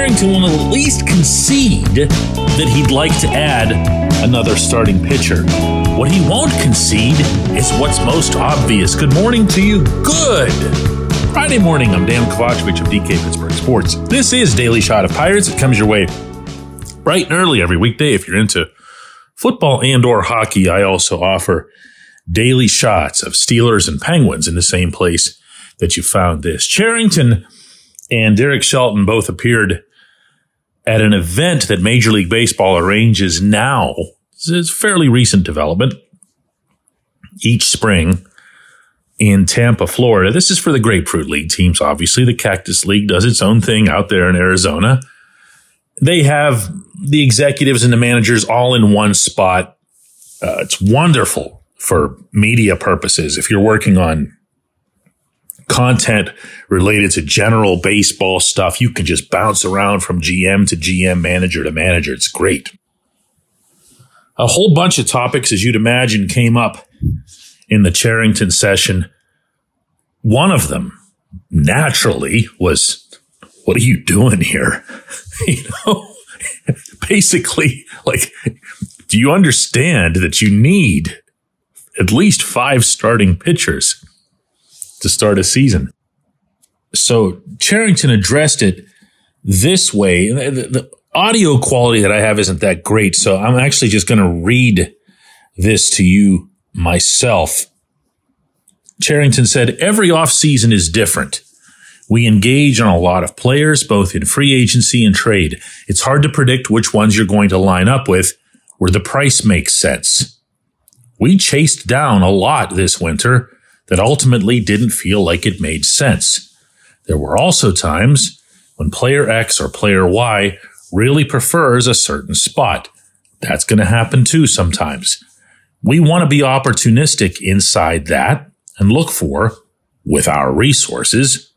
Cherington will at least concede that he'd like to add another starting pitcher. What he won't concede is what's most obvious. Good morning to you. Good Friday morning. I'm Dejan Kovacevic of DK Pittsburgh Sports. This is Daily Shot of Pirates. It comes your way bright and early every weekday. If you're into football and or hockey, I also offer daily shots of Steelers and Penguins in the same place that you found this. Cherington and Derek Shelton both appeared at an event that Major League Baseball arranges now. It's a fairly recent development each spring in Tampa, Florida. This is for the Grapefruit League teams, obviously. The Cactus League does its own thing out there in Arizona. They have the executives and the managers all in one spot. It's wonderful for media purposes. If you're working on content related to general baseball stuff, you can just bounce around from GM to GM, manager to manager. It's great. A whole bunch of topics, as you'd imagine, came up in the Cherington session. One of them, naturally, was, what are you doing here? Basically, like, do you understand that you need at least 5 starting pitchers to start a season? So Cherington addressed it this way. The audio quality that I have isn't that great, so I'm actually just going to read this to you myself. Cherington said, every offseason is different. We engage on a lot of players, both in free agency and trade. It's hard to predict which ones you're going to line up with where the price makes sense. We chased down a lot this winter that ultimately didn't feel like it made sense. There were also times when player X or player Y really prefers a certain spot. That's going to happen too sometimes. We want to be opportunistic inside that and look for, with our resources,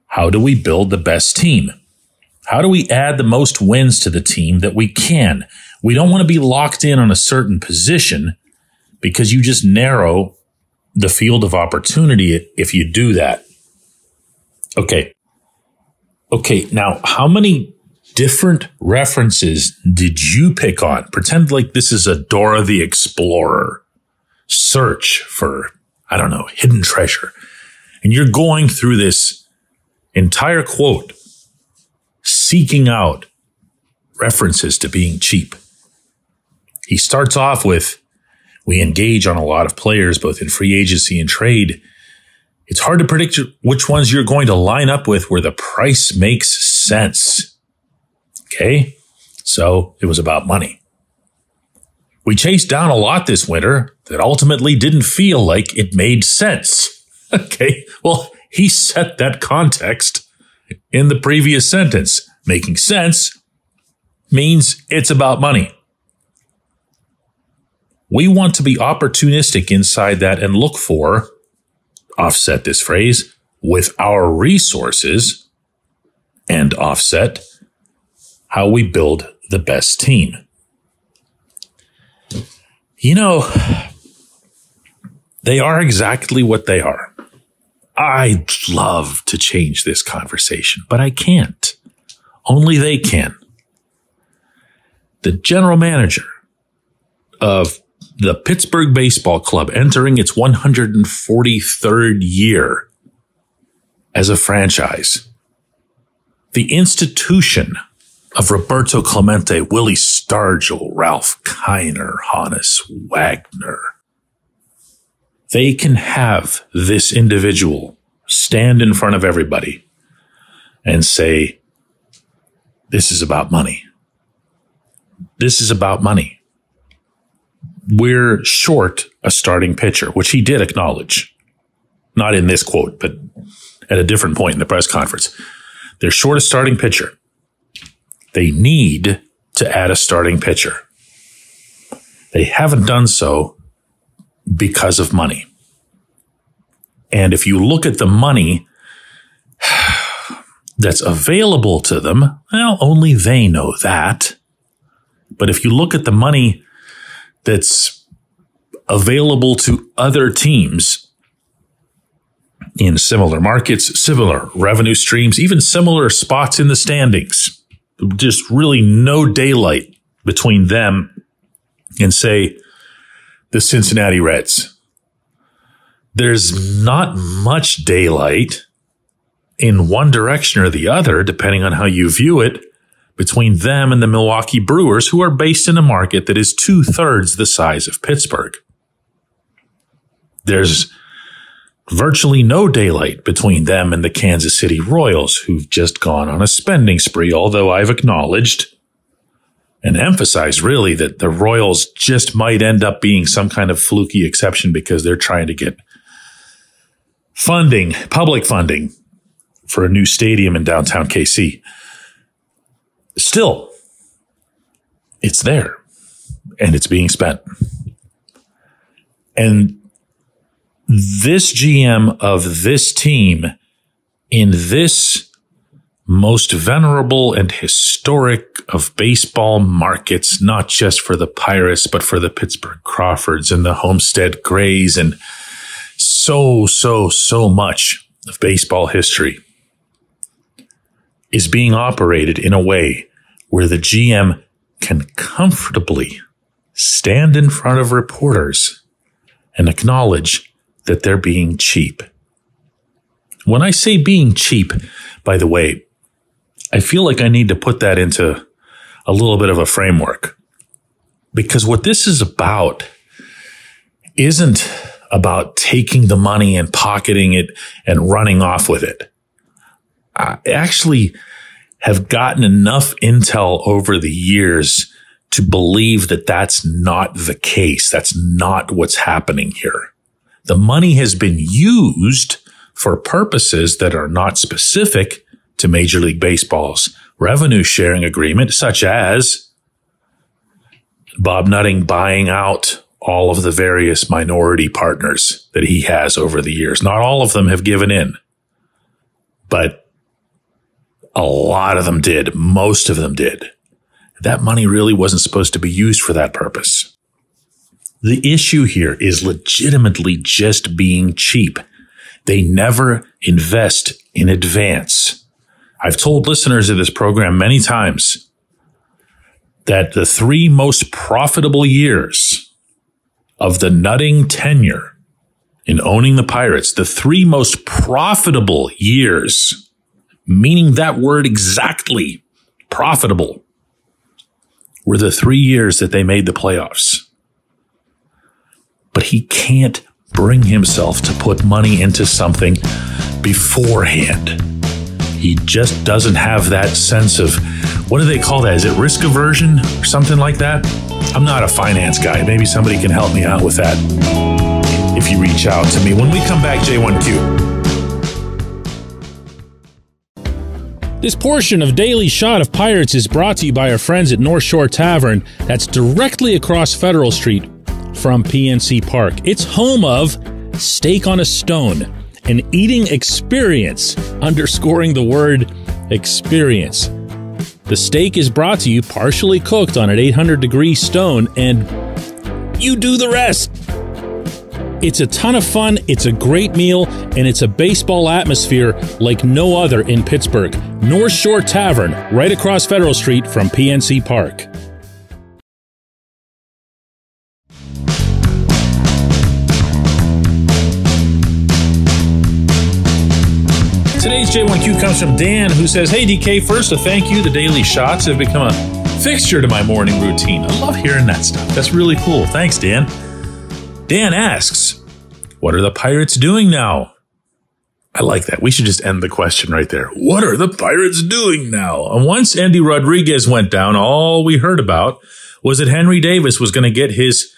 how do we build the best team? How do we add the most wins to the team that we can? We don't want to be locked in on a certain position because you just narrow the field of opportunity if you do that. Okay, now how many different references did you pick on? Pretend like this is a Dora the Explorer search for, I don't know, hidden treasure. And you're going through this entire quote, seeking out references to being cheap. He starts off with, we engage on a lot of players, both in free agency and trade. It's hard to predict which ones you're going to line up with where the price makes sense. Okay, so it was about money. We chased down a lot this winter that ultimately didn't feel like it made sense. Okay, well, he set that context in the previous sentence. Making sense means it's about money. We want to be opportunistic inside that and look for, offset this phrase, with our resources, and offset how we build the best team. You know, they are exactly what they are. I'd love to change this conversation, but I can't. Only they can. The general manager of the Pittsburgh Baseball Club, entering its 143rd year as a franchise. The institution of Roberto Clemente, Willie Stargell, Ralph Kiner, Hannes Wagner. They can have this individual stand in front of everybody and say, this is about money. This is about money. We're short a starting pitcher, which he did acknowledge. Not in this quote, but at a different point in the press conference. They're short a starting pitcher. They need to add a starting pitcher. They haven't done so because of money. And if you look at the money that's available to them, well, only they know that. But if you look at the money that's available to other teams in similar markets, similar revenue streams, even similar spots in the standings, just really no daylight between them and, say, the Cincinnati Reds. There's not much daylight in one direction or the other, depending on how you view it, between them and the Milwaukee Brewers, who are based in a market that is 2/3 the size of Pittsburgh. There's virtually no daylight between them and the Kansas City Royals, who've just gone on a spending spree, although I've acknowledged and emphasized really that the Royals just might end up being some kind of fluky exception because they're trying to get funding, public funding, for a new stadium in downtown KC. Still, it's there and it's being spent. And this GM of this team in this most venerable and historic of baseball markets, not just for the Pirates, but for the Pittsburgh Crawfords and the Homestead Grays and so much of baseball history, is being operated in a way where the GM can comfortably stand in front of reporters and acknowledge that they're being cheap. When I say being cheap, by the way, I feel like I need to put that into a little bit of a framework, because what this is about isn't about taking the money and pocketing it and running off with it. I actually have gotten enough intel over the years to believe that that's not the case. That's not what's happening here. The money has been used for purposes that are not specific to Major League Baseball's revenue sharing agreement, such as Bob Nutting buying out all of the various minority partners that he has over the years. Not all of them have given in, but a lot of them did. Most of them did. That money really wasn't supposed to be used for that purpose. The issue here is legitimately just being cheap. They never invest in advance. I've told listeners of this program many times that the 3 most profitable years of the Nutting tenure in owning the Pirates, the 3 most profitable years, meaning that word exactly, profitable, were the 3 years that they made the playoffs. But he can't bring himself to put money into something beforehand. He just doesn't have that sense of, what do they call that? Is it risk aversion or something like that? I'm not a finance guy. Maybe somebody can help me out with that if you reach out to me. When we come back, J1Q. This portion of Daily Shot of Pirates is brought to you by our friends at North Shore Tavern, that's directly across Federal Street from PNC Park. It's home of Steak on a Stone, an eating experience, underscoring the word experience. The steak is brought to you partially cooked on an 800-degree stone, and you do the rest. It's a ton of fun, it's a great meal, and it's a baseball atmosphere like no other in Pittsburgh. North Shore Tavern, right across Federal Street from PNC Park. Today's J1Q comes from Dan, who says, "Hey DK, first a thank you. The Daily Shots have become a fixture to my morning routine. I love hearing that stuff. That's really cool. Thanks, Dan." Dan asks, "What are the Pirates doing now?" I like that. We should just end the question right there. What are the Pirates doing now? And once Andy Rodriguez went down, all we heard about was that Henry Davis was going to get his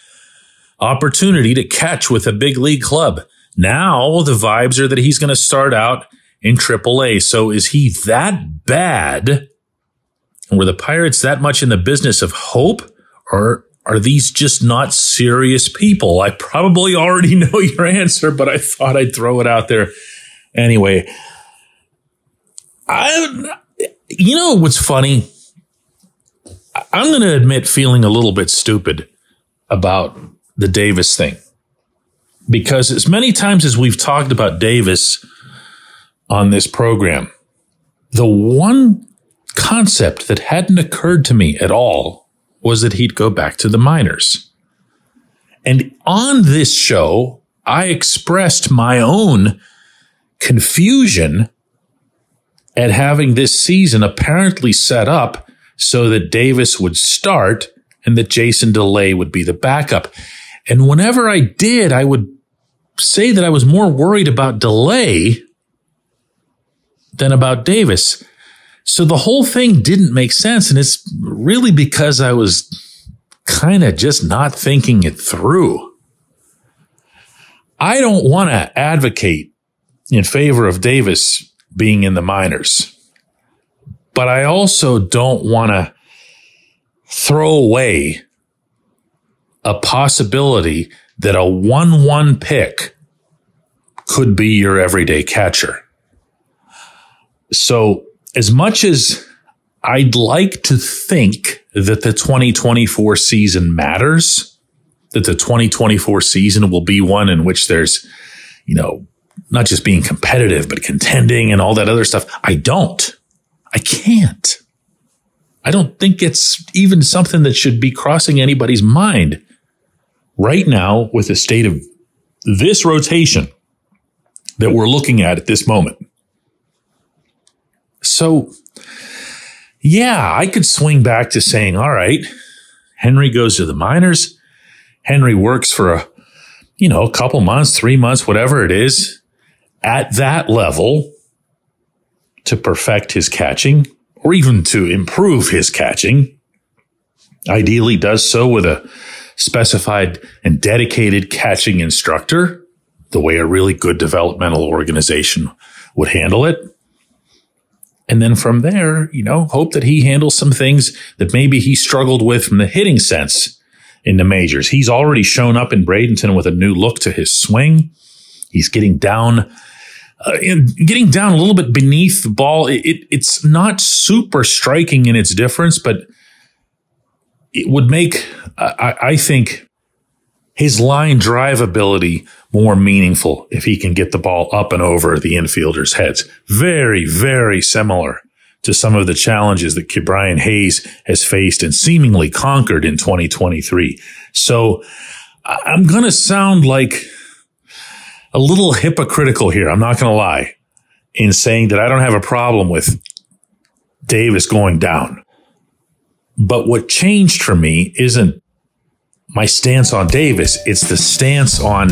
opportunity to catch with a big league club. Now the vibes are that he's going to start out in AAA. So is he that bad? And were the Pirates that much in the business of hope? Or are these just not serious people? I probably already know your answer, but I thought I'd throw it out there anyway. You know what's funny? I'm going to admit feeling a little bit stupid about the Davis thing. Because as many times as we've talked about Davis on this program, the one concept that hadn't occurred to me at all was that he'd go back to the minors. And on this show, I expressed my own confusion at having this season apparently set up so that Davis would start and that Jason DeLay would be the backup. And whenever I did, I would say that I was more worried about DeLay than about Davis. So the whole thing didn't make sense. And it's really because I was kind of just not thinking it through. I don't want to advocate in favor of Davis being in the minors, but I also don't want to throw away a possibility that a 1-1 pick could be your everyday catcher. So as much as I'd like to think that the 2024 season matters, that the 2024 season will be one in which there's, not just being competitive, but contending and all that other stuff, I can't. I don't think it's even something that should be crossing anybody's mind right now with the state of this rotation that we're looking at this moment. So, yeah, I could swing back to saying, all right, Henry goes to the minors. Henry works for a couple months, 3 months, whatever it is, at that level to perfect his catching or even to improve his catching. Ideally does so with a specified and dedicated catching instructor, the way a really good developmental organization would handle it. And then from there, hope that he handles some things that maybe he struggled with from the hitting sense in the majors. He's already shown up in Bradenton with a new look to his swing. He's getting down a little bit beneath the ball. It's not super striking in its difference, but it would make, I think, his line drive ability more meaningful if he can get the ball up and over the infielders' heads. Very, very similar to some of the challenges that Brian Hayes has faced and seemingly conquered in 2023. So I'm going to sound like a little hypocritical here. I'm not going to lie in saying that I don't have a problem with Davis going down. But what changed for me isn't my stance on Davis. It's the stance on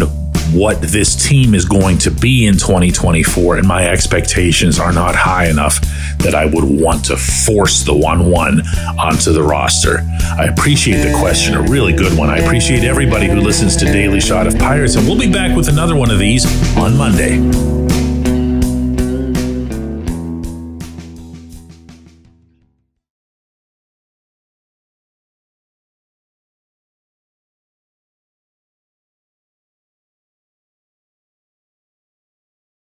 what this team is going to be in 2024. And my expectations are not high enough that I would want to force the 1-1 onto the roster. I appreciate the question, a really good one. I appreciate everybody who listens to Daily Shot of Pirates, and we'll be back with another one of these on Monday.